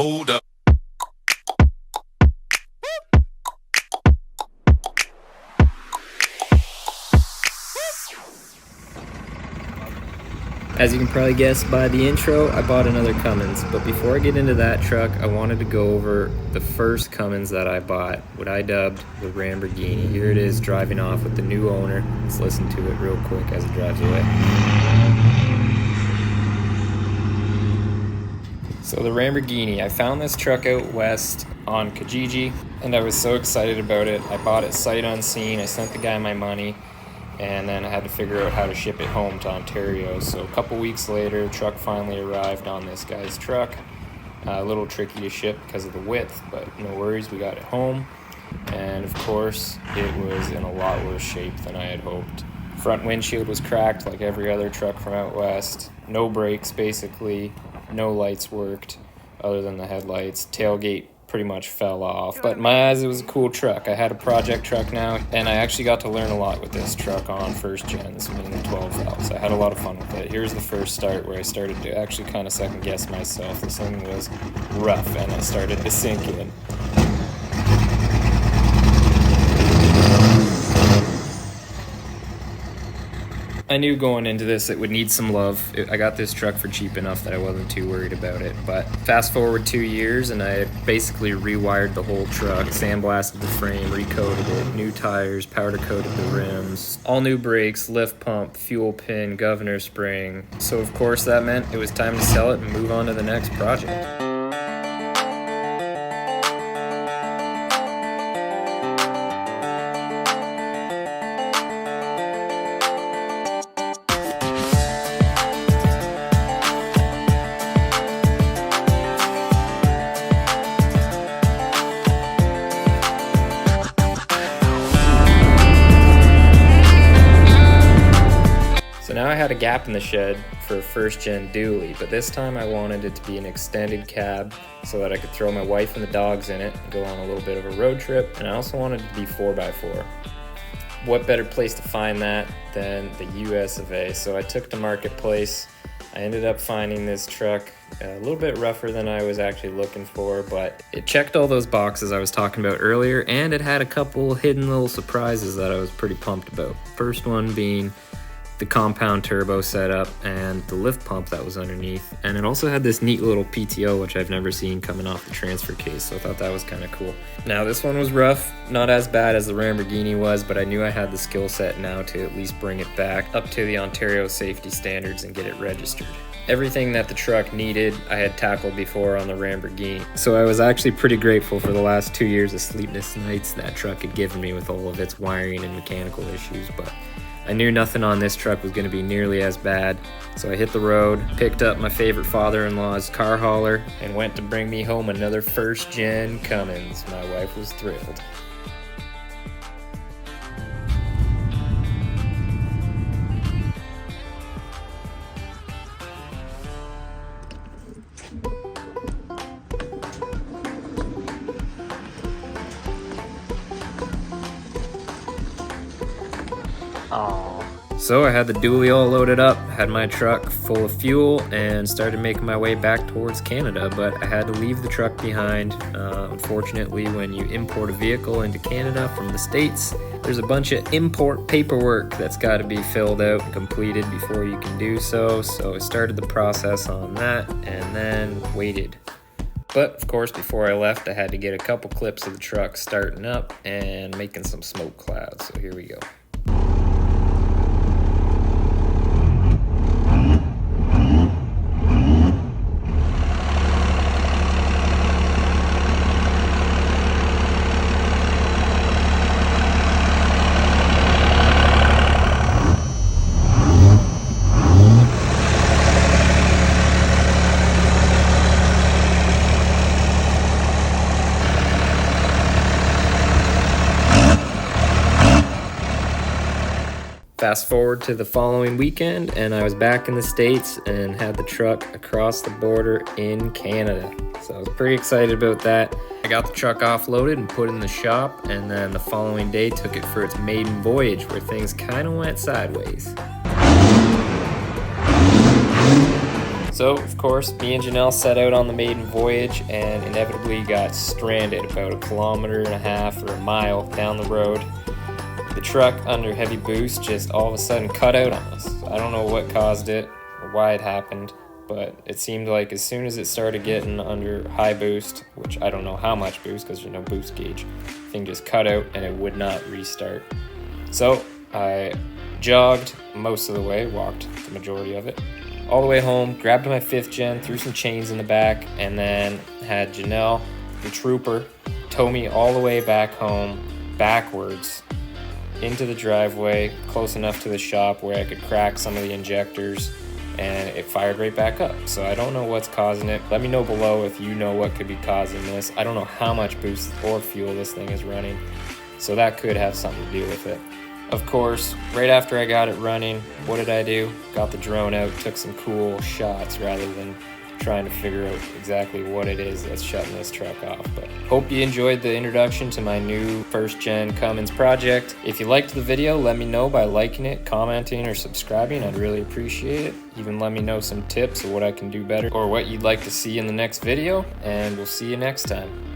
Hold up. As you can probably guess by the intro, I bought another Cummins, but before I get into that truck, I wanted to go over the first Cummins that I bought, what I dubbed the Lamborghini. Here it is driving off with the new owner. Let's listen to it real quick as it drives away. So the Lamborghini, I found this truck out west on Kijiji, and I was so excited about it. I bought it sight unseen. I sent the guy my money, and then I had to figure out how to ship it home to Ontario. So a couple weeks later, the truck finally arrived on this guy's truck. A little tricky to ship because of the width, but no worries, we got it home. And of course, it was in a lot worse shape than I had hoped. Front windshield was cracked like every other truck from out west. No brakes, basically. No lights worked other than the headlights. Tailgate pretty much fell off, but in my eyes, it was a cool truck. I had a project truck now, and I actually got to learn a lot with this truck on first gens, meaning the 12 valves. I had a lot of fun with it. Here's the first start where I started to actually kind of second guess myself. This thing was rough, and I started to sink in. I knew going into this it would need some love. I got this truck for cheap enough that I wasn't too worried about it. But fast forward 2 years and I basically rewired the whole truck, sandblasted the frame, recoated it, new tires, powder coated the rims, all new brakes, lift pump, fuel pin, governor spring. So of course that meant it was time to sell it and move on to the next project. Now I had a gap in the shed for a first gen dually, but this time I wanted it to be an extended cab so that I could throw my wife and the dogs in it and go on a little bit of a road trip, and I also wanted it to be 4x4. What better place to find that than the US of A? So I took to Marketplace. I ended up finding this truck a little bit rougher than I was actually looking for, but it checked all those boxes I was talking about earlier, and it had a couple hidden little surprises that I was pretty pumped about. First one being the compound turbo setup and the lift pump that was underneath, and it also had this neat little PTO which I've never seen coming off the transfer case, so I thought that was kind of cool. Now this one was rough, not as bad as the Lamborghini was, but I knew I had the skill set now to at least bring it back up to the Ontario safety standards and get it registered. Everything that the truck needed I had tackled before on the Lamborghini, so I was actually pretty grateful for the last 2 years of sleepless nights that truck had given me with all of its wiring and mechanical issues. But I knew nothing on this truck was going to be nearly as bad, so I hit the road, picked up my favorite father-in-law's car hauler, and went to bring me home another first-gen Cummins. My wife was thrilled. So I had the dually all loaded up, had my truck full of fuel, and started making my way back towards Canada, but I had to leave the truck behind. Unfortunately, when you import a vehicle into Canada from the States, there's a bunch of import paperwork that's got to be filled out and completed before you can do so. So I started the process on that and then waited. But of course, before I left, I had to get a couple clips of the truck starting up and making some smoke clouds. So here we go. Fast forward to the following weekend, and I was back in the States and had the truck across the border in Canada. So I was pretty excited about that. I got the truck offloaded and put in the shop, and then the following day took it for its maiden voyage, where things kind of went sideways. So, of course, me and Janelle set out on the maiden voyage and inevitably got stranded about 1.5 kilometers or a mile down the road. The truck, under heavy boost, just all of a sudden cut out on us. I don't know what caused it or why it happened, but it seemed like as soon as it started getting under high boost, which I don't know how much boost because there's no boost gauge, the thing just cut out and it would not restart. So I jogged most of the way, walked the majority of it, all the way home, grabbed my 5th gen, threw some chains in the back, and then had Janelle, the trooper, tow me all the way back home, backwards, into the driveway, close enough to the shop where I could crack some of the injectors, and it fired right back up. So I don't know what's causing it. Let me know below if you know what could be causing this. I don't know how much boost or fuel this thing is running, so that could have something to do with it. Of course, right after I got it running, what did I do? Got the drone out, took some cool shots rather than trying to figure out exactly what it is that's shutting this truck off. But hope you enjoyed the introduction to my new 1st gen Cummins project. If you liked the video, let me know by liking it, commenting, or subscribing. I'd really appreciate it. Even let me know some tips of what I can do better or what you'd like to see in the next video, and we'll see you next time.